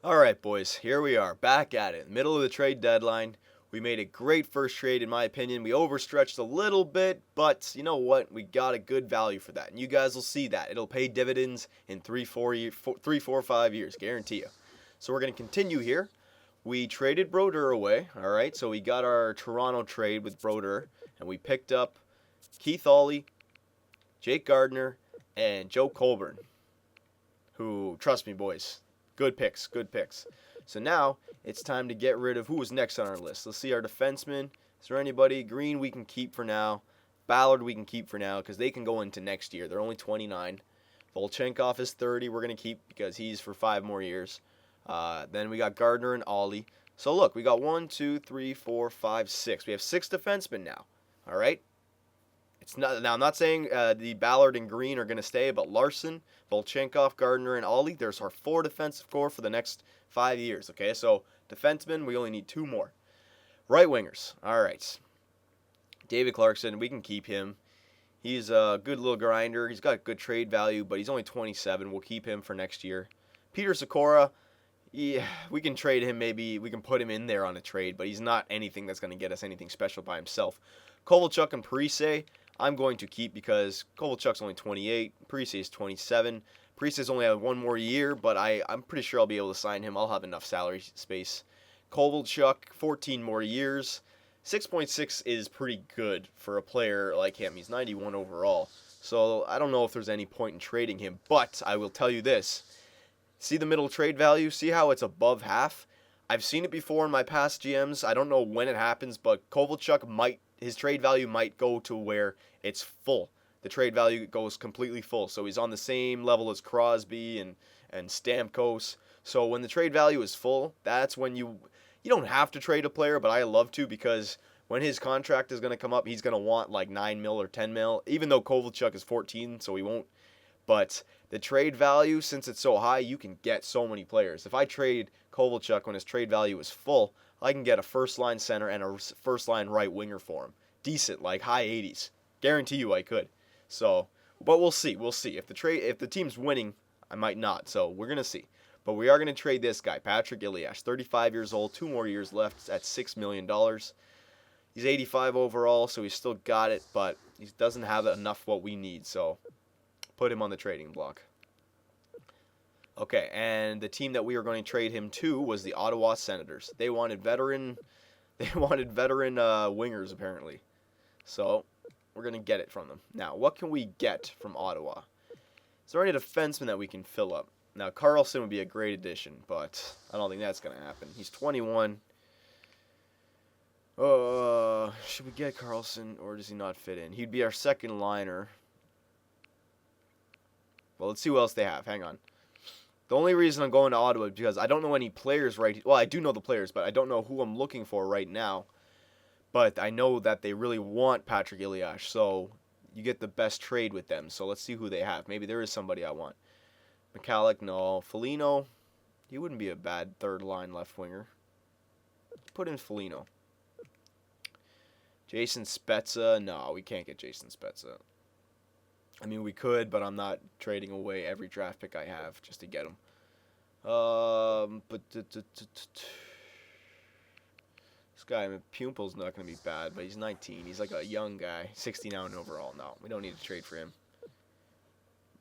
Alright, boys, here we are, back at it. Middle of the trade deadline. We made a great first trade, in my opinion. We overstretched a little bit, but you know what? We got a good value for that. And you guys will see that. It'll pay dividends in 5 years, guarantee you. So we're going to continue here. We traded Brodeur away, alright? So we got our Toronto trade with Brodeur, and we picked up Keith Aulie, Jake Gardiner, and Joe Colburn, who, trust me, boys, good picks, good picks. So now it's time to get rid of who was next on our list. Let's see our defensemen. Is there anybody? Green we can keep for now. Ballard we can keep for now because they can go into next year. They're only 29. Volchenkov is 30. We're going to keep because he's for 5 more years. Then we got Gardner and Aulie. So look, we got 1, 2, 3, 4, 5, 6. We have 6 defensemen now. All right? It's not, now, I'm not saying the Ballard and Green are going to stay, but Larson, Volchenkov, Gardner, and Aulie, there's our 4 defensive core for the next 5 years, okay? So, defensemen, we only need 2 more. Right wingers, all right. David Clarkson, we can keep him. He's a good little grinder. He's got good trade value, but he's only 27. We'll keep him for next year. Peter Sikora, yeah, we can trade him maybe. We can put him in there on a trade, but he's not anything that's going to get us anything special by himself. Kovalchuk and Parise, I'm going to keep because Kovalchuk's only 28, Parise is 27. Parise's only had 1 more year, but I'm pretty sure I'll be able to sign him. I'll have enough salary space. Kovalchuk, 14 more years. 6.6 is pretty good for a player like him. He's 91 overall. So I don't know if there's any point in trading him, but I will tell you this. See the middle trade value? See how it's above half? I've seen it before in my past GMs. I don't know when it happens, but Kovalchuk his trade value might go to where it's full. The trade value goes completely full. So he's on the same level as Crosby and Stamkos. So when the trade value is full, that's when you don't have to trade a player, but I love to because when his contract is going to come up, he's going to want like 9 mil or 10 mil, even though Kovalchuk is 14, so he won't. But the trade value, since it's so high, you can get so many players. If I trade Kovalchuk when his trade value is full, I can get a first-line center and a first-line right winger for him. Decent, like high 80s. Guarantee you I could. So, but we'll see. We'll see. If the team's winning, I might not. So we're going to see. But we are going to trade this guy, Patrick Iliash, 35 years old, 2 more years left at $6 million. He's 85 overall, so he's still got it, but he doesn't have enough what we need. So put him on the trading block. Okay, and the team that we were going to trade him to was the Ottawa Senators. They wanted veteran wingers apparently. So we're going to get it from them. Now, what can we get from Ottawa? Is there any defenseman that we can fill up? Now, Carlson would be a great addition, but I don't think that's going to happen. He's 21. Should we get Carlson, or does he not fit in? He'd be our second liner. Well, let's see who else they have. Hang on. The only reason I'm going to Ottawa is because I don't know any players well, I do know the players, but I don't know who I'm looking for right now. But I know that they really want Patrick Iliash, so you get the best trade with them. So let's see who they have. Maybe there is somebody I want. McCallick, no. Foligno, he wouldn't be a bad third-line left winger. Put in Foligno. Jason Spezza, no, we can't get Jason Spezza. I mean, we could, but I'm not trading away every draft pick I have just to get him. But this guy, Pumpel's not going to be bad, but he's 19. He's like a young guy, 69 overall. No, we don't need to trade for him.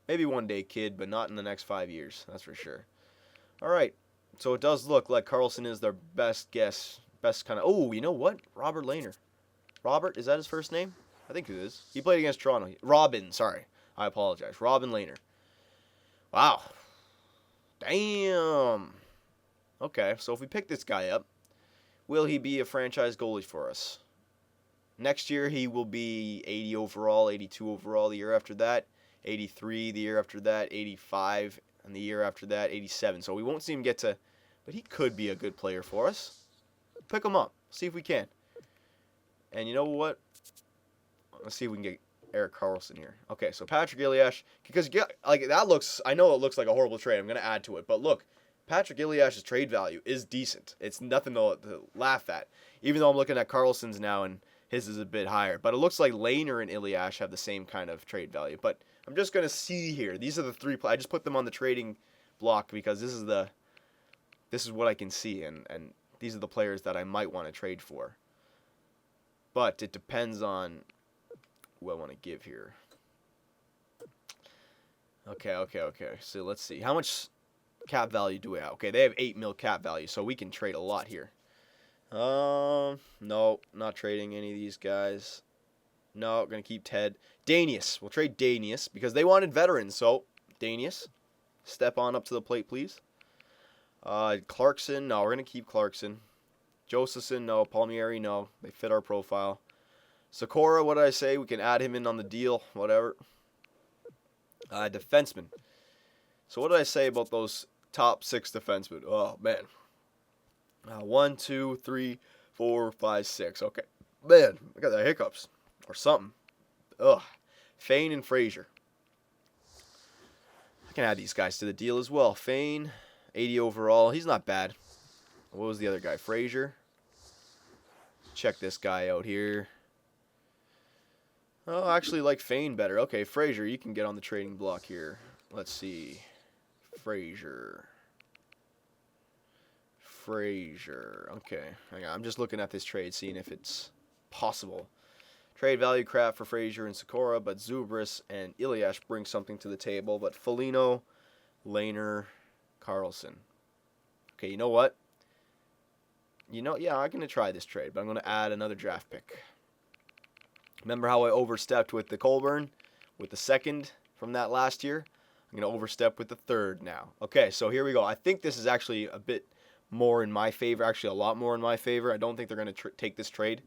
Maybe one day, kid, but not in the next 5 years. That's for sure. All right, so it does look like Carlson is their best guess, best kind of. Oh, you know what? Robert Lehner. Robert, is that his first name? I think it is. He played against Toronto. Robin, sorry. I apologize. Robin Lehner. Wow. Damn. Okay, so if we pick this guy up, will he be a franchise goalie for us? Next year, he will be 80 overall, 82 overall. The year after that, 83. The year after that, 85. And the year after that, 87. So we won't see him get to, but he could be a good player for us. Pick him up. See if we can. And you know what? Let's see if we can get Erik Karlsson here. Okay, so Patrick Iliash, because like that looks, I know it looks like a horrible trade. I'm going to add to it, but look, Patrick Iliash's trade value is decent. It's nothing to laugh at. Even though I'm looking at Karlsson's now and his is a bit higher, but it looks like Lehner and Iliash have the same kind of trade value. But I'm just going to see here. These are the 3. I just put them on the trading block because this is the this is what I can see, and these are the players that I might want to trade for. But it depends on who I want to give here. Okay. So let's see. How much cap value do we have? Okay, they have 8 mil cap value, so we can trade a lot here. No, not trading any of these guys. No, gonna keep Ted. Danius. We'll trade Danius because they wanted veterans, so Danius, step on up to the plate, please. Clarkson. No, we're gonna keep Clarkson. Josephson. No. Palmieri. No. They fit our profile. Sakura. What did I say? We can add him in on the deal. Whatever. Defenseman. So what did I say about those top 6 defensemen? Oh, man. 1, 2, 3, 4, 5, 6. Okay. Man, I got the hiccups. Or something. Ugh. Fane and Frazier. I can add these guys to the deal as well. Fane, 80 overall. He's not bad. What was the other guy? Frazier. Check this guy out here. Oh, I actually like Fane better. Okay, Frazier, you can get on the trading block here. Let's see. Frazier. Okay, hang on. I'm just looking at this trade, seeing if it's possible. Trade value crap for Frazier and Sakura, but Zubris and Ilyash bring something to the table. But Foligno, Lehner, Carlson. Okay, you know what? Yeah, I'm going to try this trade, but I'm going to add another draft pick. Remember how I overstepped with the Colburn, with the second from that last year? I'm going to overstep with the third now. Okay, so here we go. I think this is actually a bit more in my favor, actually a lot more in my favor. I don't think they're going to take this trade,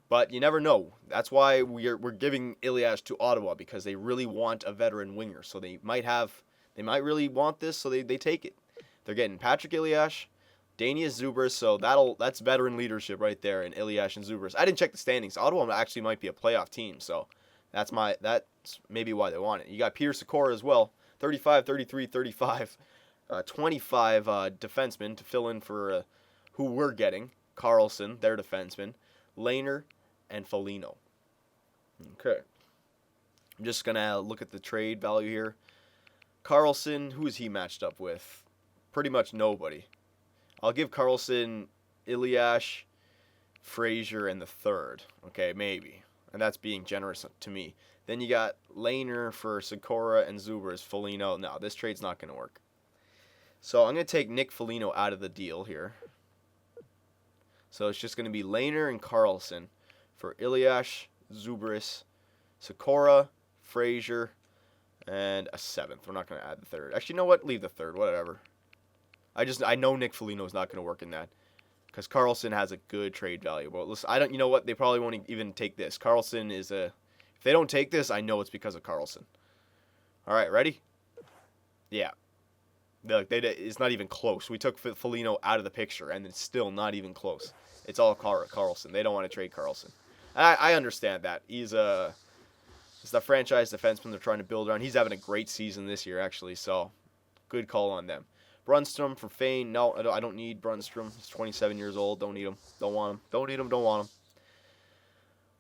but you never know. That's why we're giving Ilyash to Ottawa, because they really want a veteran winger. So they might really want this, so they take it. They're getting Patrick Ilyash, Danius Zubris, so that's veteran leadership right there in Ilyash and Zubris. I didn't check the standings. Ottawa actually might be a playoff team, so that's maybe why they want it. You got Peter Sakura as well, 35, 33, 35, 25 defensemen to fill in for who we're getting. Carlson, their defenseman, Lehner, and Foligno. Okay. I'm just going to look at the trade value here. Carlson, who is he matched up with? Pretty much nobody. I'll give Carlson, Ilyash, Frazier, and the third. Okay, maybe. And that's being generous to me. Then you got Lehner for Sakura and Zubris, Foligno. No, this trade's not going to work. So I'm going to take Nick Foligno out of the deal here. So it's just going to be Lehner and Carlson for Ilyash, Zubris, Sakura, Frazier, and a 7th. We're not going to add the third. Actually, you know what? Leave the third. Whatever. I know Nick Foligno is not going to work in that, because Carlson has a good trade value. But listen, you know what? They probably won't even take this. Carlson is if they don't take this, I know it's because of Carlson. All right, ready? Yeah. It's not even close. We took Foligno out of the picture, and it's still not even close. It's all Carlson. They don't want to trade Carlson. I understand that. It's the franchise defenseman they're trying to build around. He's having a great season this year, actually, so good call on them. Brunstrom for Fane. No, I don't need Brunstrom. He's 27 years old. Don't need him. Don't want him. Don't need him. Don't want him.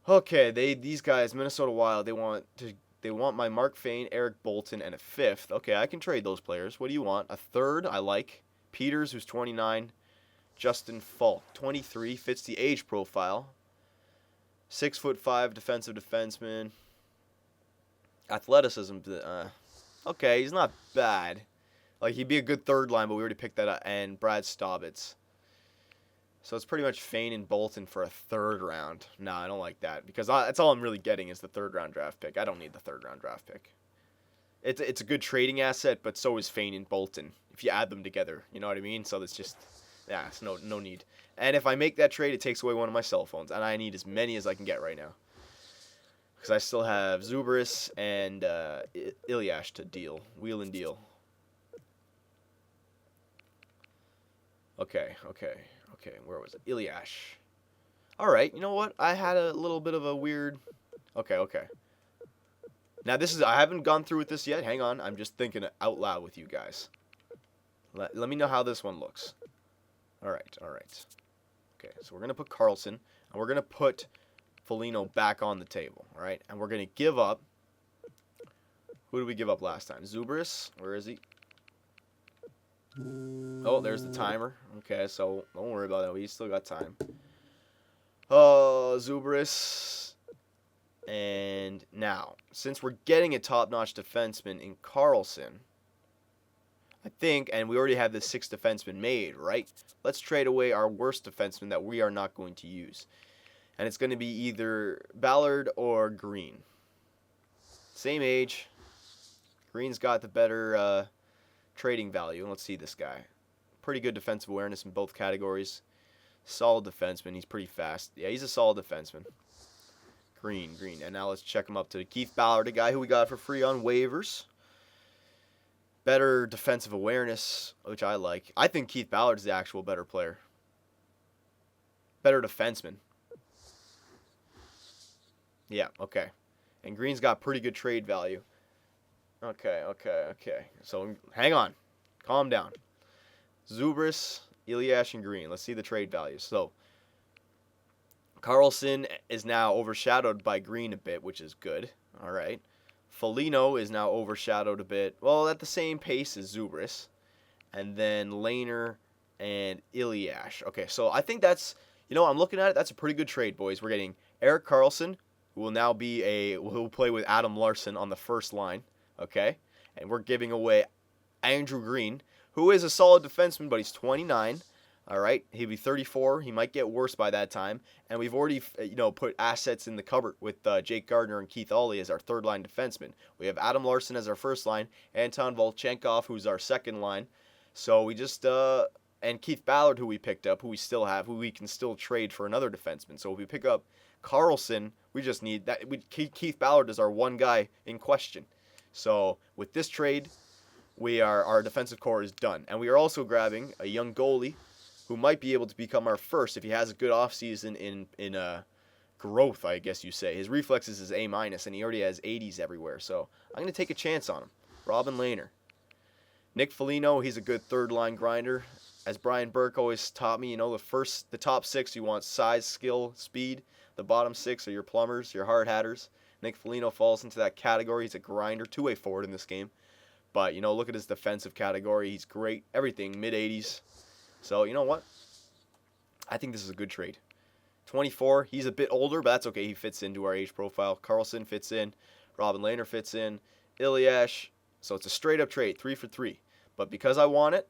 Okay, these guys, Minnesota Wild, they want my Mark Fane, Eric Bolton, and a 5th. Okay, I can trade those players. What do you want? A 3rd, I like. Peters, who's 29. Justin Falk, 23, fits the age profile. 6'5" defensive defenseman. Athleticism, okay, he's not bad. Like, he'd be a good third line, but we already picked that up. And Brad Staubitz. So it's pretty much Fane and Bolton for a 3rd round. No, I don't like that, because that's all I'm really getting is the 3rd round draft pick. I don't need the 3rd round draft pick. It's a good trading asset, but so is Fane and Bolton if you add them together. You know what I mean? So it's just, it's no need. And if I make that trade, it takes away one of my cell phones, and I need as many as I can get right now, because I still have Zubris and Ilyash to deal. Wheelin deal. Okay, where was it? Ilyash. Alright, you know what? I had a little bit of a weird... Okay. Now, I haven't gone through with this yet. Hang on, I'm just thinking out loud with you guys. Let me know how this one looks. Alright. Okay, so we're going to put Carlson, and we're going to put Foligno back on the table, alright? And we're going to give up... Who did we give up last time? Zubris? Where is he? Oh, there's the timer. Okay, so don't worry about that. We still got time. Zubris. And now, since we're getting a top-notch defenseman in Carlson, I think, and we already have the 6 defenseman made, right? Let's trade away our worst defenseman that we are not going to use. And it's going to be either Ballard or Green. Same age. Green's got the better trading value. Let's see this guy. Pretty good defensive awareness in both categories. Solid defenseman. He's pretty fast. Yeah, he's a solid defenseman. Green. And now let's check him up to Keith Ballard, a guy who we got for free on waivers. Better defensive awareness, which I like. I think Keith Ballard's the actual better player. Better defenseman. Yeah, okay. And Green's got pretty good trade value. Okay. So, hang on. Calm down. Zubris, Eliash, and Green. Let's see the trade values. So, Carlson is now overshadowed by Green a bit, which is good. All right. Foligno is now overshadowed a bit. Well, at the same pace as Zubris. And then Lehner and Eliash. Okay, so I think that's, I'm looking at it. That's a pretty good trade, boys. We're getting Erik Karlsson, who will now who will play with Adam Larsson on the first line. Okay? And we're giving away Andrew Green, who is a solid defenseman, but he's 29. All right, he'll be 34. He might get worse by that time. And we've already, put assets in the cupboard with Jake Gardner and Keith Aulie as our third-line defensemen. We have Adam Larsson as our first line, Anton Volchenkov, who's our second line. So we just, and Keith Ballard, who we picked up, who we still have, who we can still trade for another defenseman. So if we pick up Carlson, we just need that. Keith Ballard is our one guy in question. So with this trade, our defensive core is done. And we are also grabbing a young goalie who might be able to become our first if he has a good offseason in growth, I guess you say. His reflexes is A-, and he already has 80s everywhere. So I'm going to take a chance on him. Robin Lehner. Nick Foligno, he's a good third-line grinder. As Brian Burke always taught me, the top 6, you want size, skill, speed. The bottom 6 are your plumbers, your hard hatters. Nick Foligno falls into that category. He's a grinder, two-way forward in this game. But, look at his defensive category. He's great. Everything, mid-80s. So, you know what? I think this is a good trade. 24, he's a bit older, but that's okay. He fits into our age profile. Carlson fits in. Robin Lehner fits in. Eliash. So it's a straight-up trade, 3 for 3. But because I want it,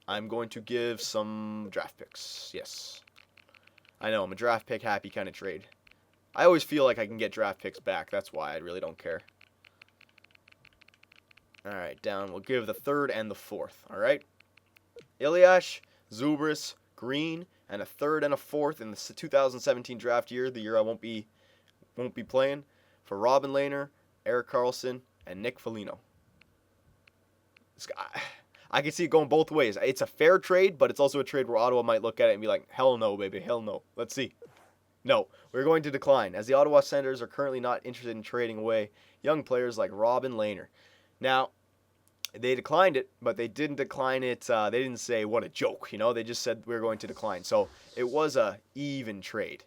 I'm going to give some draft picks. Yes. I know, I'm a draft pick happy kind of trade. I always feel like I can get draft picks back. That's why I really don't care. All right, down. We'll give the 3rd and the 4th. All right? Eliash, Zubris, Green, and a 3rd and a 4th in the 2017 draft year, the year I won't be playing, for Robin Lehner, Erik Karlsson, and Nick Foligno. I can see it going both ways. It's a fair trade, but it's also a trade where Ottawa might look at it and be like, hell no, baby, hell no. Let's see. No, we're going to decline, as the Ottawa Senators are currently not interested in trading away young players like Robin Lehner. Now, they declined it, but they didn't decline it. They didn't say, what a joke, They just said we're going to decline. So it was a even trade.